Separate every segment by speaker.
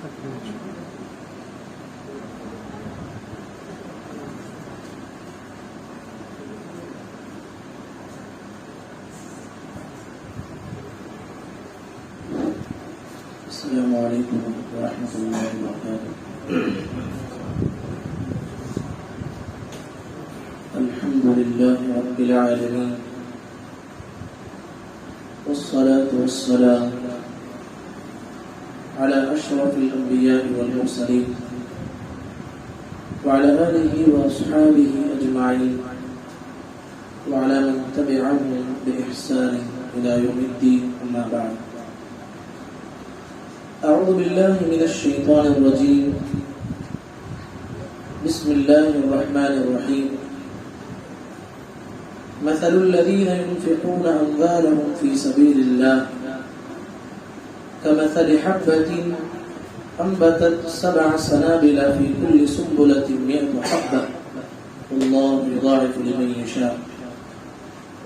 Speaker 1: السلام علیکم ورحمۃ اللہ وبرکاتہ۔ الحمد للہ رب العالمین والصلاة والسلام على اشرف الانبیاء والمرسلین وعلى آلہ واصحابہ اجمعین وعلى من تبعهم بإحسان الى یوم الدین، اما بعد۔ اعوذ باللہ من الشیطان الرجیم، بسم اللہ الرحمن الرحیم۔ مثل الذین ينفقون اموالهم في سبیل اللہ كمثل حبة انبتت 7 سنابل في كل سنبلة 100 حبة واللہ یضاعف لمن یشاء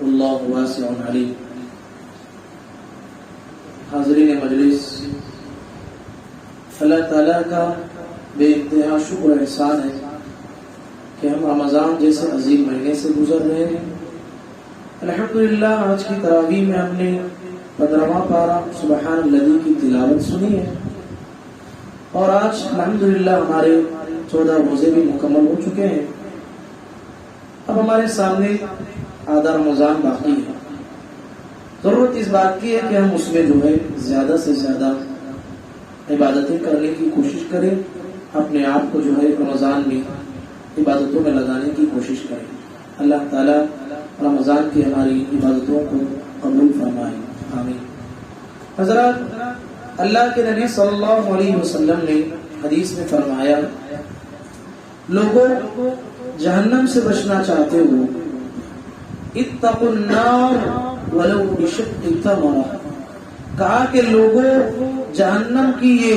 Speaker 1: واللہ واسع علیم۔ حاضرین مجلس، اللہ تعالیٰ کا بے انتہا شکر و احسان ہے کہ ہم رمضان جیسے عظیم مہینے سے گزر رہے ہیں۔ الحمدللہ آج کی تراویح میں ہم نے 15واں پارہ سبحان الذی کی تلاوت سنی ہے، اور آج الحمدللہ ہمارے 14 روزے بھی مکمل ہو چکے ہیں۔ اب ہمارے سامنے آدھا رمضان باقی ہے۔ ضرورت اس بات کی ہے کہ ہم اس میں جو ہے زیادہ سے زیادہ عبادتیں کرنے کی کوشش کریں، اپنے آپ کو جو ہے رمضان میں عبادتوں میں لگانے کی کوشش کریں۔ اللہ تعالیٰ رمضان کی ہماری عبادتوں کو قبول فرمائے، آمین۔ حضرات، اللہ کے نبی صلی اللہ علیہ وسلم نے حدیث میں فرمایا، لوگوں جہنم سے بچنا چاہتے ہو، اتقوا النار ولو بشق تمرہ۔ کہا کہ لوگوں جہنم کی یہ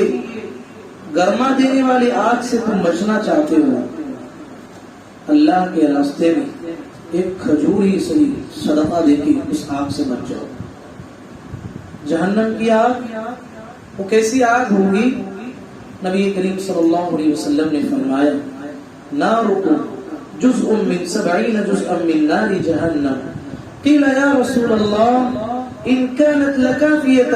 Speaker 1: گرما دینے والی آگ سے تم بچنا چاہتے ہو، اللہ کے راستے میں ایک کھجور ہی صحیح صدقہ دے کے اس آگ سے بچ جاؤ۔ جہنم کی آگ وہ کیسی آگ ہوگی؟ نبی کریم صلی اللہ علیہ وسلم نے فرمایا، نارکم جزء من 70 جزءا من نار جہنم۔ قیل یا رسول اللہ ان كانت لكافية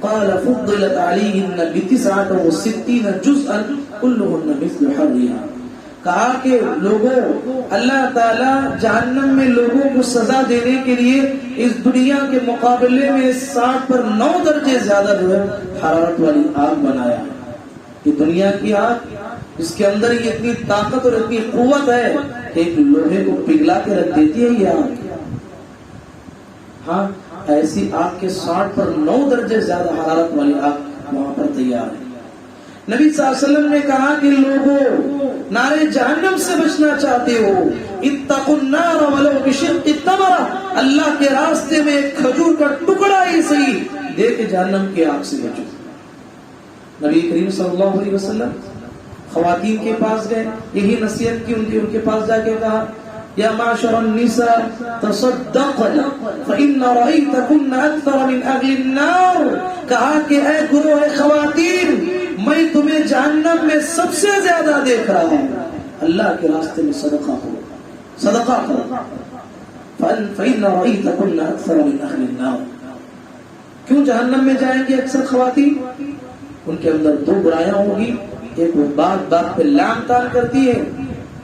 Speaker 1: قال فضلت عليهن ب69 جزءا كلهن مثل حرها۔ کہا کہ لوگوں، اللہ تعالیٰ جہنم میں لوگوں کو سزا دینے کے لیے اس دنیا کے مقابلے میں 60 پر 9 درجے زیادہ جو ہے حرارت والی آگ بنایا ہے۔ یہ دنیا کی آگ، اس کے اندر یہ اتنی طاقت اور اتنی قوت ہے کہ ایک لوہے کو پگھلا کے رکھ دیتی ہے یہ آگ۔ ہاں، ایسی آگ کے 60 پر 9 درجے زیادہ حرارت والی آگ وہاں پر تیار ہے۔ نبی صلی اللہ علیہ وسلم نے کہا کہ لوگوں نارے جہنم سے بچنا چاہتے ہو، اتقوا النار ولو بشق تمرہ، اللہ کے راستے میں ایک کھجور کا ٹکڑا ہی صحیح دے کے جہنم کی آگ سے بچو۔ نبی کریم صلی اللہ علیہ وسلم خواتین کے پاس گئے، یہی نصیحت کی ان کے پاس جا کے کہا، یا معاشر النساء تصدقن فإن رأيتكن أكثر من أهل النار۔ کہا کہ اے گروہ خواتین، میں تمہیں جہنم میں سب سے زیادہ دیکھ رہا ہوں، اللہ کے راستے میں صدقہ کرو، صدقہ کرو۔ فإن رأيتكن أكثر من أهل النار۔ کیوں جہنم میں جائیں گے اکثر خواتین؟ ان کے اندر 2 برائیاں ہوگی، ایک وہ بات بات پہ لعن طار کرتی ہے،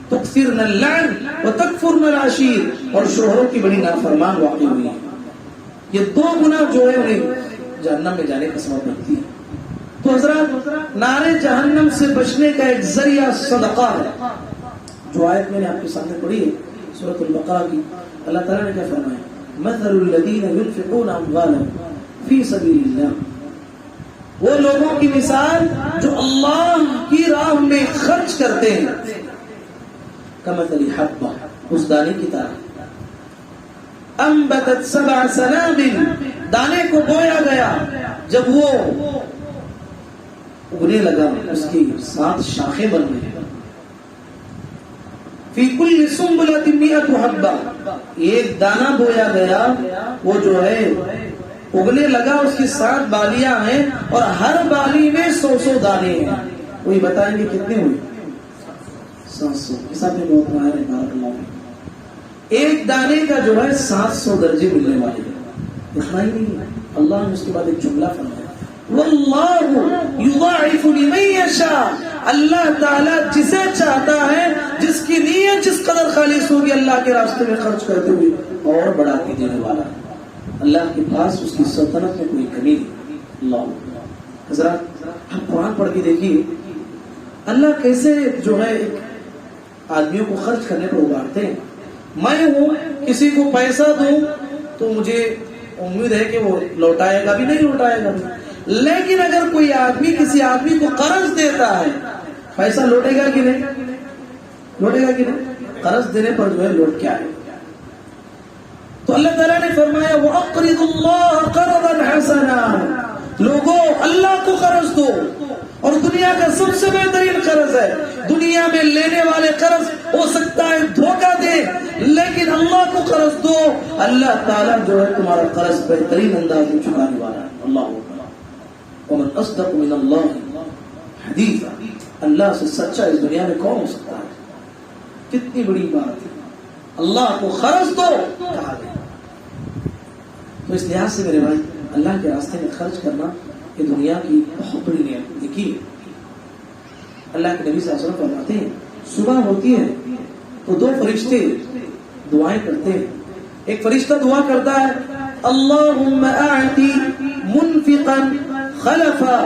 Speaker 1: تکثرن اللعن وتکفرن العشیر، اور شوہروں کی بڑی نافرمان واقع ہوئی ہے۔ یہ 2 گناہ جو ہے انہیں جہنم میں جانے کا سبب بنتی ہے۔ تو حضرات، نارے جہنم سے بچنے کا ایک ذریعہ صدقہ ہے۔ جو آیت میں نے آپ کے سامنے پڑھی ہے سورۃ البقرہ کی، اللہ تعالیٰ نے کیا فرمایا، مثل الذین ينفقون اموالهم فی سبیل اللہ۔ وہ لوگوں کی مثال جو اللہ کی راہ میں خرچ کرتے ہیں، کمثل حبہ، اس دانے کی طرح، انبتت 7 سنابل، دانے کو بویا گیا، جب وہ اگنے لگا اس کی 7 شاخیں بن گئی، فی کل سنبلۃ 100 حبہ، ایک دانہ بویا گیا وہ جو ہے اگنے لگا, اس کی 7 بالیاں ہیں اور ہر بالی میں 100 دانے ہیں. وہی بتائیں گے کتنے ہوئے؟ 700. حساب میں بہت ماہر ہے بارک اللہ فیک. ایک دانے کا جو ہے 700 درجے ملنے والے ہیں. اتنا ہی نہیں ہے, اللہ نے اس کے بعد ایک جملہ فرمایا, واللہ یضاعف لمن یشاء. اللہ تعالیٰ جسے چاہتا ہے, جس کی نیت جس قدر خالص ہوگی اللہ کے راستے میں خرچ کرتے ہوئے اور بڑھا کے دینے والا ہے. اللہ کے پاس اس کی سلطنت میں کوئی کمی نہیں. اللہ حضرات, ہم قرآن پڑھ کے دیکھیے اللہ کیسے جو ہے ایک آدمیوں کو خرچ کرنے پر ابھارتے ہیں. میں ہوں, کسی کو پیسہ دوں تو مجھے امید ہے کہ وہ لوٹائے گا بھی نہیں لوٹائے گا بھی. لیکن اگر کوئی آدمی کسی آدمی کو قرض دیتا ہے, پیسہ لوٹے گا کہ نہیں؟ لوٹے گا کہ نہیں؟ قرض دینے پر جو ہے لوٹ کے آئے. تو اللہ تعالیٰ نے فرمایا وَأَقْرِضُ اللَّهَ قَرْضًا حَسَنًا. لوگوں اللہ کو قرض دو, اور دنیا کا سب سے بہترین قرض ہے. دنیا میں لینے والے قرض ہو سکتا ہے دھوکہ دے, لیکن اللہ کو قرض دو, اللہ تعالیٰ جو ہے تمہارا قرض بہترین انداز میں چکانے والا ہے. اللہ ومن اصدق من اللہ حدیثا. اللہ سے سچا اس دنیا میں کون ہو سکتا ہے؟ کتنی بڑی بات ہے, اللہ کو قرض دو کہا گیا. تو اس لحاظ سے میرے بھائی, اللہ کے راستے میں خرچ کرنا یہ دنیا کی بہت بڑی نعمت دیکھی. اللہ کے نبی صلی اللہ علیہ وسلم فرماتے ہیں صبح ہوتی ہے تو 2 فرشتے دعائیں کرتے ہیں. ایک فرشتہ دعا کرتا ہے اللہم اعطی منفقا خلفا.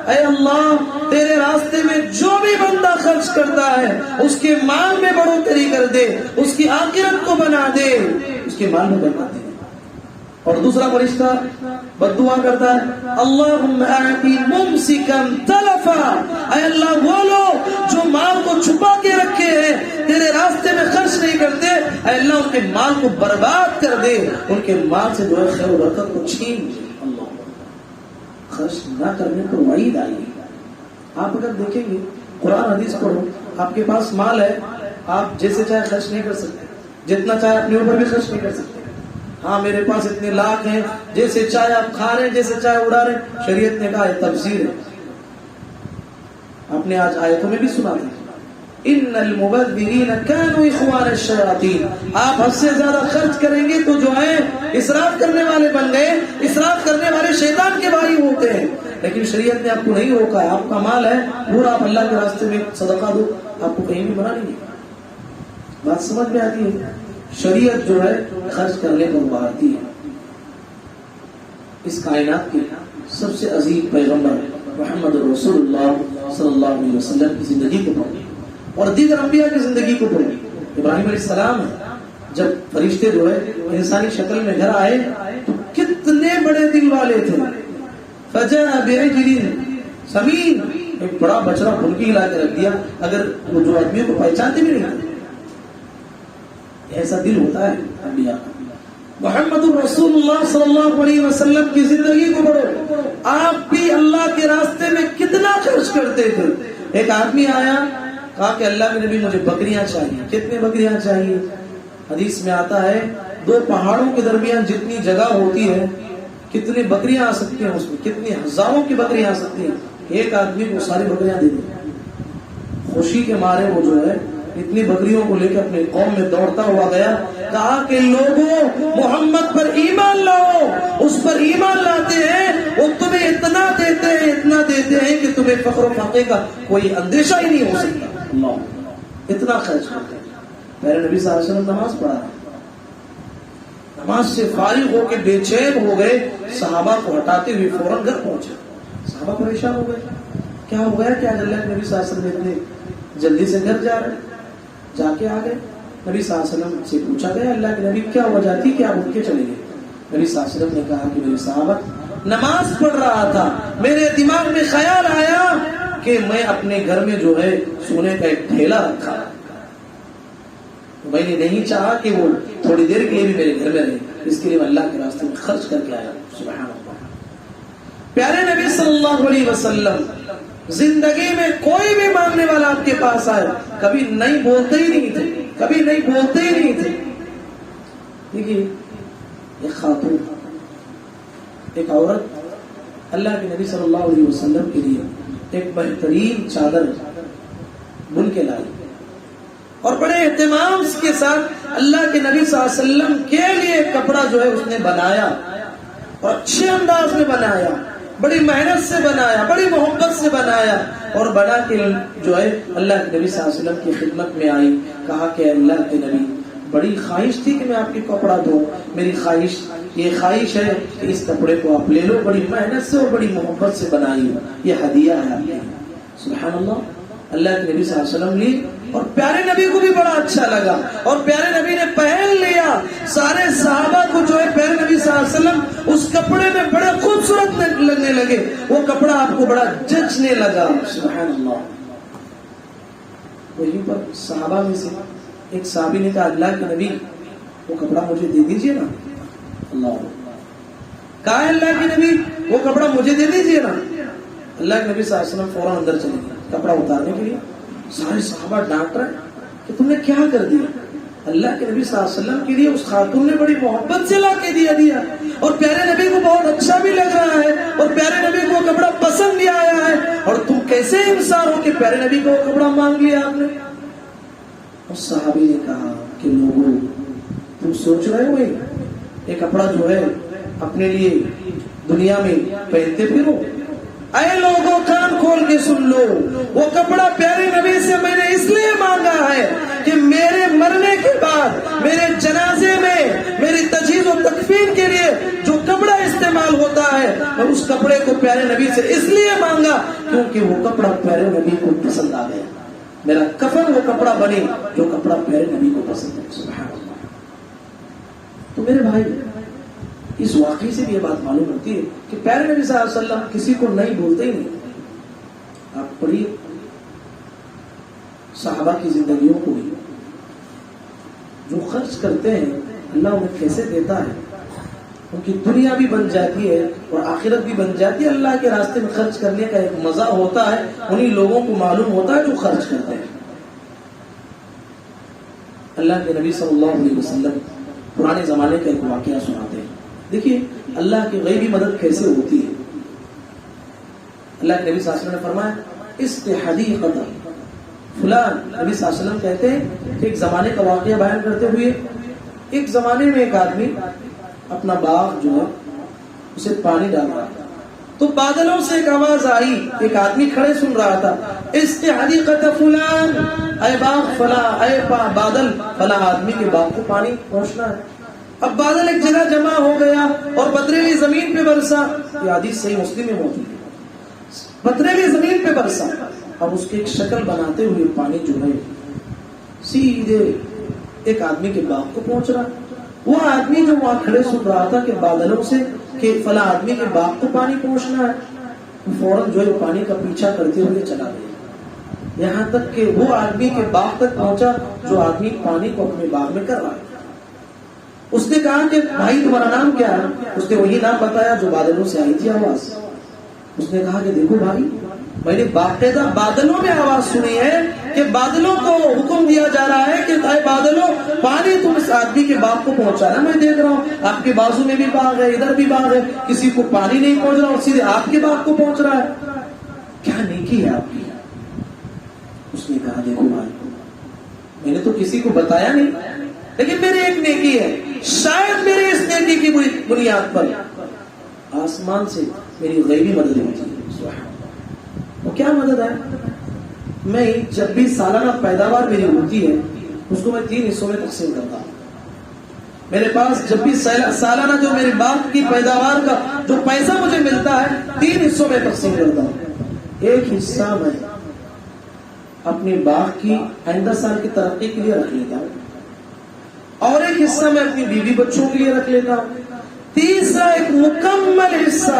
Speaker 1: اے اللہ تیرے راستے میں جو بھی بندہ خرچ کرتا ہے اس کے مال میں بڑھوتری کر دے, اس کی آخرت کو بنا دے, اس کے مال میں بنا دے. اور دوسرا فرشتہ بد دعا کرتا ہے اللہم اعطی ممسکا تلفا. اے اللہ وہ لوگ جو مال کو چھپا کے رکھے ہیں, تیرے راستے میں خرچ نہیں کرتے, اے اللہ ان کے مال کو برباد کر دے, ان کے مال سے جو ہے خیر و برکت کو چھین دے. اللہ خرچ نہ کرنے پر وعید آئی. آپ اگر دیکھیں گے قرآن حدیث پڑھو, آپ کے پاس مال ہے, آپ جیسے چاہے خرچ نہیں کر سکتے, جتنا چاہے اپنے اوپر بھی خرچ نہیں کر سکتے. ہاں میرے پاس اتنے لاکھ ہیں, جیسے چاہے آپ کھا رہے ہیں, جیسے چاہے اڑا رہے ہیں. شریعت نے کہا یہ تبذیر ہے. آپ نے آج آیتوں میں بھی سنا تھا ان المبذرین کانوا اخوان الشیاطین. آپ حد سے زیادہ خرچ کریں گے تو جو ہے اسراف کرنے والے بن گئے, اسراف کرنے والے شیطان کے بھائی ہوتے ہیں. لیکن شریعت نے آپ کو نہیں روکا ہے, آپ کا مال ہے پورا آپ اللہ کے راستے میں صدقہ دو, آپ کو کہیں بھی منع نہیں. بات سمجھ میں آتی ہے؟ شریعت جو ہے خرچ کرنے کو ابھارتی ہے. اس کائنات کے سب سے عظیم پیغمبر محمد رسول اللہ صلی اللہ علیہ وسلم کی زندگی کو پڑھیں اور دیگر انبیاء کی زندگی کو پڑھیں. ابراہیم علیہ السلام جب فرشتے جو ہے انسانی شکل میں گھر آئے تو کتنے بڑے دل والے تھے. فجاء بعجل سمین, ایک بڑا بچڑا پھنکی لا کے رکھ دیا. اگر وہ جو آدمیوں کو پہچانتے بھی نہیں تھے. ایسا دل ہوتا ہے انبیاء کا. محمد رسول اللہ صلی اللہ علیہ وسلم کی زندگی کو پڑھو, آپ بھی اللہ کے راستے میں کتنا خرچ کرتے تھے. ایک آدمی آیا, کہا کہ اللہ کے نبی مجھے بکریاں چاہیے. کتنے بکریاں چاہیے؟ حدیث میں آتا ہے 2 پہاڑوں کے درمیان جتنی جگہ ہوتی ہے کتنی بکریاں آ سکتی ہیں, اس میں کتنی ہزاروں کی بکریاں آ سکتی ہیں. ایک آدمی کو ساری بکریاں دے دیں. خوشی کے مارے وہ جو ہے اتنی بکریوں کو لے کے اپنے قوم میں دوڑتا ہوا گیا. کہا کہ لوگوں محمد پر ایمان لاؤ. اس پر ایمان لاتے ہیں, وہ تمہیں اتنا دیتے ہیں, اتنا دیتے ہیں کہ تمہیں فقر و فاقے کا کوئی اندیشہ ہی نہیں ہو سکتا. اللہ اتنا خرچ کرتے ہیں. میرے نبی صلی اللہ علیہ وسلم نماز پڑھا, نماز سے فارغ ہو کے بے چین ہو گئے, صحابہ کو ہٹاتے ہوئے فوراً گھر پہنچے. صحابہ پریشان ہو گئے, کیا ہو گیا, کیا اللہ کے نبی صلی اللہ علیہ وسلم اتنے جلدی سے گھر جا رہے. جا کے آ گئے. نبی صلی اللہ علیہ وسلم سے پوچھا گیا اللہ کے نبی کیا وجہ تھی کہ آپ اٹھ کے چلے گئے. نبی صلی اللہ علیہ وسلم نے کہا کہ میری صحابت نماز پڑھ رہا تھا, میرے دماغ میں خیال آیا کہ میں اپنے گھر میں جو ہے سونے کا ایک ڈھیلا رکھا, میں نے نہیں چاہا کہ وہ تھوڑی دیر کے لیے بھی میرے گھر میں رہے, اس کے لیے میں اللہ کے راستے میں خرچ کر کے آیا. سبحان اللہ. پیارے نبی صلی اللہ علیہ وسلم زندگی میں کوئی بھی مانگنے والا آپ کے پاس آئے کبھی نہیں بولتے ہی نہیں تھے, کبھی نہیں بولتے ہی نہیں تھے. دیکھیے ایک خاتون ایک عورت اللہ کے نبی صلی اللہ علیہ وسلم کے لیے ایک بہترین چادر بن کے لائی اور بڑے اہتمام کے ساتھ اللہ کے نبی صلی اللہ علیہ وسلم کے لیے کپڑا جو ہے اس نے بنایا اور اچھے انداز میں بنایا, بڑی محنت سے بنایا, بڑی محبت سے بنایا اور بنا کے جو ہے اللہ کے نبی صلی اللہ علیہ وسلم کی خدمت میں آئی. کہا کہ اللہ کے نبی بڑی خواہش تھی کہ میں آپ کے کپڑا دوں, میری خواہش یہ خواہش ہے کہ اس کپڑے کو آپ لے لو, بڑی محنت سے اور بڑی محبت سے بنائی, یہ ہدیہ ہے آپ کے. سبحان اللہ. اللہ کے نبی صلی اللہ علیہ وسلم لی اور پیارے نبی کو بھی بڑا اچھا لگا اور پیارے نبی نے پہن لیا. سارے صحابہ کو جو ہے پیارے نبی صلی اللہ علیہ وسلم اس کپڑے میں بڑے خوبصورت لگنے لگے, وہ کپڑا آپ کو بڑا جچنے لگا. سبحان اللہ. وہیں پر صحابہ میں سے ایک صحابی نے کہا اللہ کے نبی وہ کپڑا مجھے دے دیجئے نا. اللہ کہا اللہ کے نبی وہ کپڑا مجھے دے دیجئے نا. اللہ کے نبی صلی اللہ علیہ وسلم فوراً اندر چلے گئے کپڑا اتارنے کے لیے. سارے صحابہ ڈانٹ رہے کہ تم نے کیا کر دیا. اللہ کے نبی صلی اللہ علیہ وسلم کے لیے اس خاتون نے بڑی محبت سے لا کے دیا اور پیارے نبی کو بہت اچھا بھی لگ رہا ہے اور پیارے نبی کو کپڑا پسند بھی آیا ہے اور تم کیسے انسان ہو کہ پیارے نبی کو کپڑا مانگ لیا آپ نے. اور صحابی نے کہا کہ لوگوں تم سوچ رہے ہو یہ کپڑا جو ہے اپنے لیے دنیا میں پہنتے پھرو. اے لوگوں کان کھول کے سن لو, وہ کپڑا پیارے نبی سے میں نے اس لیے مانگا ہے کہ میرے مرنے کے بعد میرے جنازے میں میری تجہیز و تکفین کے لیے جو کپڑا استعمال ہوتا ہے میں اس کپڑے کو پیارے نبی سے اس لیے مانگا کیونکہ وہ کپڑا پیارے نبی کو پسند آ گیا. میرا کفن وہ کپڑا بنے جو کپڑا پیارے نبی کو پسند ہے. سبحان اللہ. تو میرے بھائی اس واقعے سے بھی یہ بات معلوم ہوتی ہے کہ پیارے نبی صلی اللہ علیہ وسلم کسی کو نہیں بولتے ہی نہیں. آپ پڑھیے صحابہ کی زندگیوں کو بھی, جو خرچ کرتے ہیں اللہ انہیں کیسے دیتا ہے, ان کی دنیا بھی بن جاتی ہے اور آخرت بھی بن جاتی ہے. اللہ کے راستے میں خرچ کرنے کا ایک مزہ ہوتا ہے, انہی لوگوں کو معلوم ہوتا ہے جو خرچ کرتے ہیں. اللہ کے نبی صلی اللہ علیہ وسلم پرانے زمانے کا ایک واقعہ سناتے ہیں. دیکھیے اللہ کی غیبی مدد کیسے ہوتی ہے. اللہ کے نبی صلی اللہ علیہ وسلم نے فرمایا استحدیقۃ فلان. نبی صلی اللہ علیہ وسلم کہتے ہیں کہ ایک زمانے کا واقعہ بیان کرتے ہوئے, ایک زمانے میں ایک آدمی اپنا باغ جو ہے اسے پانی ڈال رہا تھا تو بادلوں سے ایک آواز آئی. ایک آدمی کھڑے سن رہا تھا استحدیقۃ فلان, اے باغ فلاں, اے بادل فلاں آدمی کے باغ کو پانی پہنچنا ہے. اب بادل ایک جگہ جمع ہو گیا اور پتھریلی زمین پہ برسا. یہ حدیث صحیح مسلم میں موجود ہے. پتھریلی زمین پہ برسا. اب اس کی ایک شکل بناتے ہوئے پانی جو ہے سیدھے ایک آدمی کے باغ کو پہنچ رہا. وہ آدمی جو وہاں کھڑے سن رہا تھا کہ بادلوں سے کہ فلاں آدمی کے باغ کو پانی پہنچنا ہے, فوراً جو ہے پانی کا پیچھا کرتے ہوئے چلا گیا یہاں تک کہ وہ آدمی کے باغ تک پہنچا جو آدمی پانی کو اپنے باغ میں کر رہا ہے. اس نے کہا کہ بھائی تمہارا نام کیا ہے؟ اس نے وہی نام بتایا جو بادلوں سے آئی تھی آواز. اس نے کہا کہ دیکھو بھائی میں نے باقاعدہ بادلوں میں آواز سنی ہے کہ بادلوں کو حکم دیا جا رہا ہے کہ اے بادلوں پانی تم اس آدمی کے باغ کو پہنچانا. میں دیکھ رہا ہوں آپ کے بازو میں بھی باغ ہے, ادھر بھی باغ ہے, کسی کو پانی نہیں پہنچ رہا اور سیدھے آپ کے باغ کو پہنچ رہا ہے. کیا نیکی ہے آپ کی؟ اس نے کہا دیکھو بھائی میں نے تو کسی کو بتایا نہیں لیکن میری ایک نیکی ہے, شاید میرے اس نیکی کی بنیاد پر آسمان سے میری غیبی مدد ہوتی ہے. وہ کیا مدد ہے؟ میں جب بھی سالانہ پیداوار میری ہوتی ہے اس کو میں 3 حصوں میں تقسیم کرتا ہوں. میرے پاس جب بھی سالانہ جو میری باغ کی پیداوار کا جو پیسہ مجھے ملتا ہے 3 حصوں میں تقسیم کرتا ہوں. ایک حصہ میں اپنی باغ کی آئندہ سال کی ترقی کے لیے رکھ لیتا ہوں اور ایک حصہ میں اپنی بیوی بچوں کے لیے رکھ لیتا ہوں. تیسرا ایک مکمل حصہ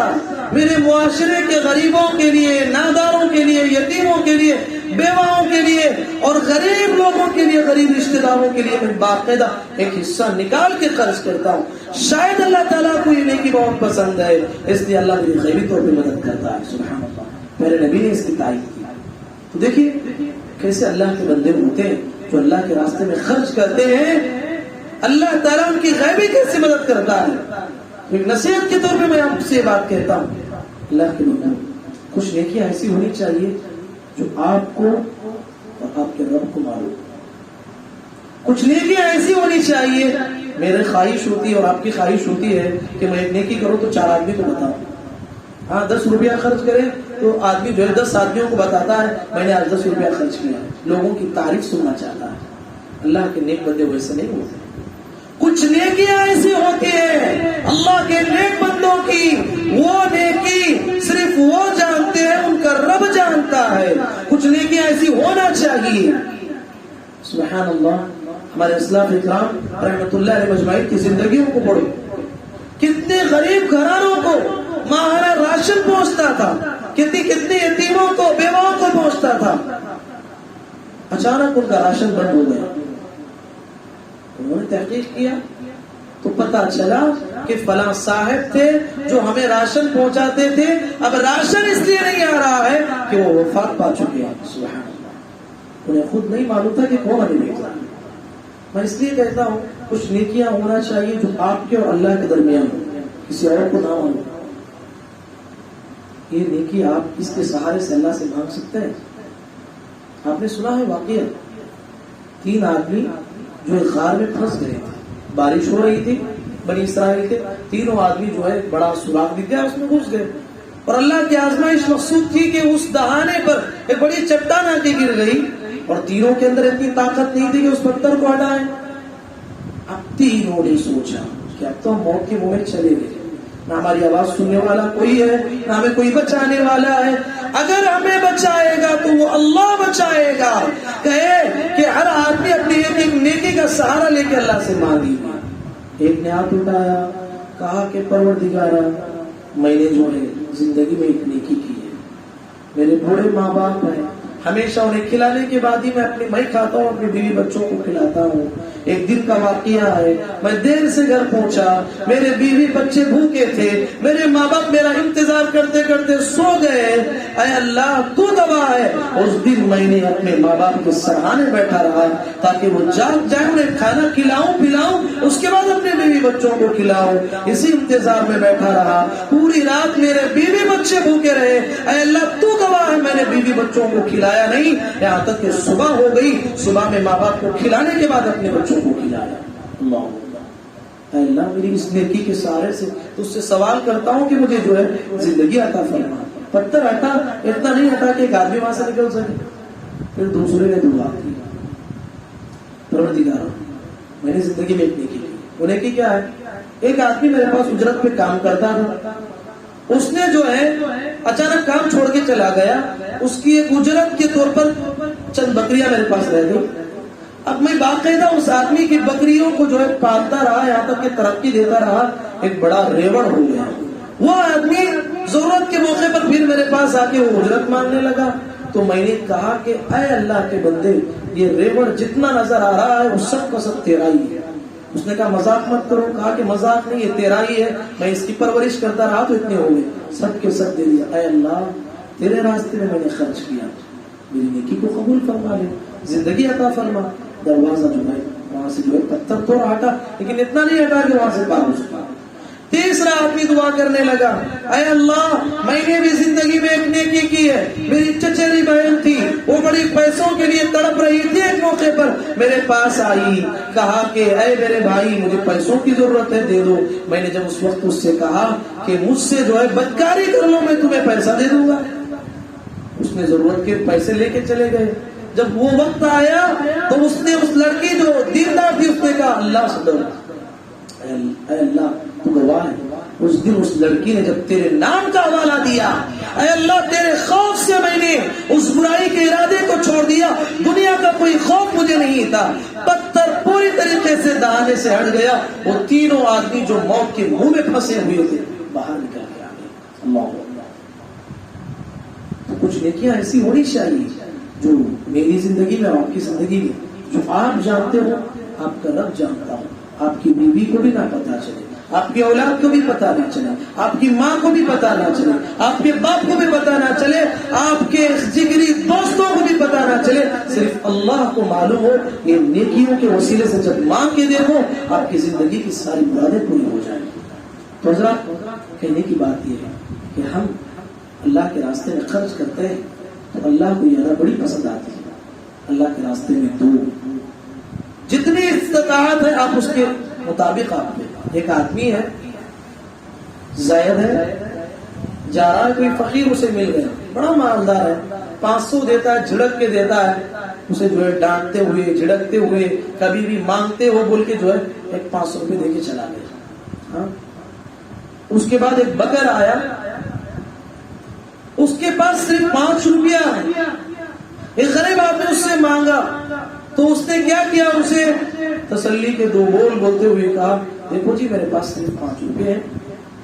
Speaker 1: میرے معاشرے کے غریبوں کے لیے, ناداروں کے لیے, یتیموں کے لیے, بیواؤں کے لیے اور غریب لوگوں کے لیے, غریب رشتہ داروں کے لیے میں باقاعدہ ایک حصہ نکال کے خرچ کرتا ہوں. شاید اللہ تعالیٰ کو یہ نیکی بہت پسند ہے اس لیے اللہ میری غیبی طور پہ مدد کرتا ہے. سبحان اللہ. میرے نبی نے اس کی تعریف کی. تو دیکھیے کیسے اللہ کے بندے ہوتے ہیں جو اللہ کے راستے میں خرچ کرتے ہیں, اللہ تعالیٰ ان کی غیبی کیسے مدد کرتا ہے. ایک نصیحت کے طور پہ میں آپ سے یہ بات کہتا ہوں، اللہ کے لوگوں، کچھ نیکیاں ایسی ہونی چاہیے جو آپ کو اور آپ کے رب کو معلوم. کچھ نیکیاں ایسی ہونی چاہیے، میری خواہش ہوتی ہے اور آپ کی خواہش ہوتی ہے کہ میں ایک نیکی کروں تو 4 آدمی کو بتاؤں. ہاں 10 روپیہ خرچ کرے تو آدمی جو ہے 10 آدمیوں کو بتاتا ہے میں نے آج 10 روپیہ خرچ کیا، لوگوں کی تعریف سننا چاہتا ہے. اللہ کے نیک بندے ویسے نہیں ہوتے. کچھ نیکیاں ایسی ہوتی ہیں اللہ کے نیک بندوں کی، وہ نیکی صرف وہ جانتے ہیں، ان کا رب جانتا ہے. کچھ نیکیاں ایسی ہونا چاہیے. سبحان اللہ. ہمارے اسلاف اکرام رحمت اللہ علیہ مجمعین کی زندگیوں کو پڑھو، کتنے غریب گھرانوں کو ماہانہ راشن پہنچتا تھا، کتنی یتیموں کو، بیواؤں کو پہنچتا تھا. اچانک ان کا راشن بند ہو گیا. انہوں نے تحقیق کیا تو پتا چلا کہ فلاں صاحب تھے جو ہمیں راشن پہنچاتے تھے، اب راشن اس لیے نہیں آ رہا ہے کہ وہ وفات پا چکے ہیں. سبحان اللہ. انہیں خود نہیں معلوم تھا کہ کون ہمیں بھیجا. میں اس لیے کہتا ہوں کچھ نیکیاں ہونا چاہیے جو آپ کے اور اللہ کے درمیان ہو، کسی اور کو نہ ہو. یہ نیکی آپ اس کے سہارے سے اللہ سے مانگ سکتے ہیں. آپ نے سنا ہے واقعہ، 3 آدمی جو ایک غار میں پھنس گئے تھے، بارش ہو رہی تھی، بنی اسرائیل تھے، تینوں آدمی جو ہے بڑا سوراخ دکھ گیا، اس میں گھس گئے. اور اللہ کی آزمائش مقصود تھی کہ اس دہانے پر ایک بڑی چٹان آ کے گر گئی اور تینوں کے اندر اتنی طاقت نہیں تھی کہ اس پتھر کو ہٹائیں. اب تینوں نے سوچا کہ اب تو ہم موت کے منہ میں چلے گئے، نہ ہماری آواز سننے والا کوئی ہے، نہ ہمیں کوئی بچانے والا ہے. اگر ہمیں بچائے گا تو وہ اللہ بچائے گا. کہے کہ ہر آدمی اپنی ایک نیکی کا سہارا لے کے اللہ سے مانگی. ایک نے ہاتھ اٹھایا، کہا کہ پروردگارا، میں نے جو ہے زندگی میں ایک نیکی کی ہے. میرے بوڑھے ماں باپ ہیں، ہمیشہ انہیں کھلانے کے بعد ہی میں کھاتا ہوں، اپنی بیوی بچوں کو کھلاتا ہوں. ایک دن کا واقعہ ہے، میں دیر سے گھر پہنچا، میرے بیوی بچے بھوکے تھے، میرے ماں باپ میرا انتظار کرتے کرتے سو گئے. اے اللہ تو گواہ ہے، اس دن میں نے اپنے ماں باپ کے سرہانے بیٹھا رہا تاکہ وہ جاگ جائیں، انہیں کھانا کھلاؤں پلاؤں، اس کے بعد اپنے بیوی بچوں کو کھلاؤں. اسی انتظار میں بیٹھا رہا، پوری رات میرے بیوی بچے بھوکے رہے. اے اللہ تو گواہ ہے، میں نے بیوی بچوں کو کھلایا نہیں، یہاں تک کہ صبح ہو گئی، صبح میں ماں باپ کو کھلانے کے بعد اپنے بچوں کو کھلایا. اللہ، اے اللہ میری اس نیکی کے سہارے سے تجھ سے سوال کرتا ہوں کہ مجھے جو ہے زندگی عطا فرما. پتھر ہٹا، اتنا نہیں ہٹا کہ ایک آدمی وہاں سے نکل سکے. پھر دوسرے نے دعا کی، پروردگار میں نے زندگی میں ایک نیکی کی. وہ نیکی کیا ہے؟ ایک آدمی میرے پاس اجرت پہ کام کرتا تھا، اس نے جو ہے اچانک کام چھوڑ کے چلا گیا. اس کی ایک اجرت کے طور پر چند بکریاں میرے پاس رہ گئی. اب میں باقاعدہ اس آدمی کی بکریوں کو جو ہے پالتا رہا، یہاں تک کہ ترقی دیتا رہا، ایک بڑا ریوڑ ہو گیا. وہ آدمی ضرورت کے موقع پر پھر میرے پاس آ کے وہ اجرت مانگنے لگا. تو میں نے کہا کہ اے اللہ کے بندے، یہ ریوڑ جتنا نظر آ رہا ہے وہ سب کا سب تیرا ہی ہے. اس نے کہا مذاق مت کرو. کہا کہ مذاق نہیں، یہ تیرا ہی ہے، میں اس کی پرورش کرتا رہا تو اتنے ہو گئے، سب کے سب دے دیا. اے اللہ تیرے راستے میں نے خرچ کیا، میری نیکی کو قبول فرما لے، زندگی عطا فرما. دروازہ جو ہے وہاں سے جو ہے پتھر تو ہٹا، لیکن اتنا نہیں ہٹا کہ وہاں سے پار ہو سکا. تیسرا آدمی دعا کرنے لگا، اے اللہ میں نے بھی زندگی میں ایک نیکی کی ہے. میری چچیری بہن تھی، وہ بڑی پیسوں کے لیے تڑپ رہی تھی. ایک موقع پر میرے پاس آئی، کہا کہ اے میرے بھائی مجھے پیسوں کی ضرورت ہے، دے دو. میں نے جب اس وقت اس سے کہا کہ مجھ سے جو ہے بدکاری کر لو، میں تمہیں پیسہ دے دوں گا. اس نے ضرورت کے پیسے لے کے چلے گئے. جب وہ وقت آیا تو اس نے اس لڑکی جو دیندار تھی اس نے کہا اللہ سے ڈر، اے اللہ تو گواہ ہے. اس دن اس لڑکی نے جب تیرے نام کا حوالہ دیا، اے اللہ تیرے خوف سے میں نے اس برائی کے ارادے کو چھوڑ دیا، دنیا کا کوئی خوف مجھے نہیں تھا. پتھر پوری طریقے سے دہانے سے ہٹ گیا. وہ تینوں آدمی جو موت کے منہ میں پھنسے ہوئے تھے باہر نکل کے آ گئے. اللہ. تو کچھ نیکیاں ایسی ہونی چاہیے جو میری زندگی میں، آپ کی زندگی میں، جو آپ جانتے ہو، آپ کا رب جانتا ہو. آپ کی بیوی کو بھی نہ پتا چلے، آپ کی اولاد کو بھی پتا نہ چلے، آپ کی ماں کو بھی پتا نہ چلے، آپ کے باپ کو بھی پتا نہ چلے، آپ کے جگری دوستوں کو بھی پتا نہ چلے، صرف اللہ کو معلوم ہو. یہ نیکیوں کے وسیلے سے جب مانگ کے دیکھو، آپ کی زندگی کی ساری مرادیں پوری ہو جائیں گی. تو حضرات کہنے کی بات یہ ہے کہ ہم اللہ کے راستے میں خرچ کرتے ہیں تو اللہ کو زیادہ بڑی پسند آتی ہے. اللہ کے راستے میں دو، جتنی استطاعت ہے آپ اس کے مطابق آپ دیں. ایک آدمی ہے زید ہے، جا رہا ہے، کوئی فقیر اسے مل گیا، بڑا مالدار ہے، 500 دیتا ہے، جھڑک کے دیتا ہے، اسے جو ہے ڈانٹتے ہوئے جھڑکتے ہوئے کبھی بھی مانگتے ہو بول کے جو ہے ایک 500 روپے دے کے چلا گیا. ہاں اس کے بعد ایک بکر آیا، اس کے پاس صرف 5 روپیہ ہے. ایک غریب آدمی اس سے مانگا تو اس نے کیا کیا، اسے تسلی کے 2 بول بولتے ہوئے کہا دیکھو جی میرے پاس صرف 5 روپے ہیں،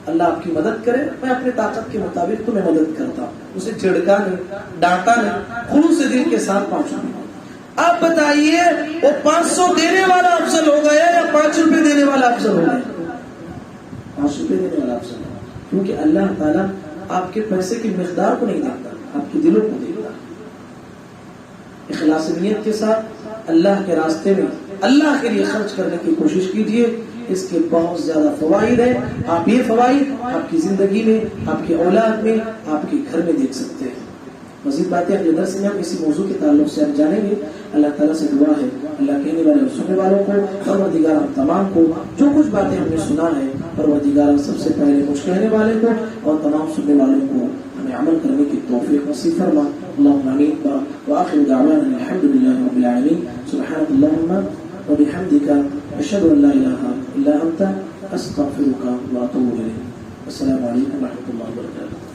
Speaker 1: اللہ آپ کی مدد کرے، میں اپنی طاقت کے مطابق تمہیں مدد کرتا ہوں. اسے جھڑکا نہیں، ڈانٹا نہیں، خلوص دل کے ساتھ 5 روپے. آپ بتائیے وہ 500 دینے والا افضل ہو گیا یا 5 روپے دینے والا افضل ہو گیا؟ 5 روپے دینے والا افضل ہے، کیونکہ اللہ تعالیٰ آپ کے پیسے کی مقدار کو نہیں دیکھتا، آپ کے دلوں کو دیکھتا. اخلاص نیت کے ساتھ اللہ کے راستے میں اللہ کے لیے خرچ کرنے کی کوشش کیجیے. اس کے بہت زیادہ فوائد ہیں. آپ یہ فوائد آپ کی زندگی میں، آپ کی اولاد میں، آپ کے گھر میں دیکھ سکتے ہیں. مزید باتیں اگلے درس میں ہم اسی موضوع کے تعلق سے ہم جانیں گے. اللہ تعالیٰ سے دعا ہے اللہ کہنے والے اور سننے والوں کو، پروردگار ہم تمام کو جو کچھ باتیں ہم نے سنا ہے، پروردگار سب سے پہلے مجھ کہنے والے کو اور تمام سننے والوں کو ہمیں عمل کرنے کی توفیق نصیب فرما. اللهم آمین. وآخر دعوانا الحمد لله رب العالمين. سبحانك اللهم وبحمدك أشهد أن لا إله إلا أنت أستغفرك وأتوب إليك. السلام عليكم ورحمة الله وبركاته.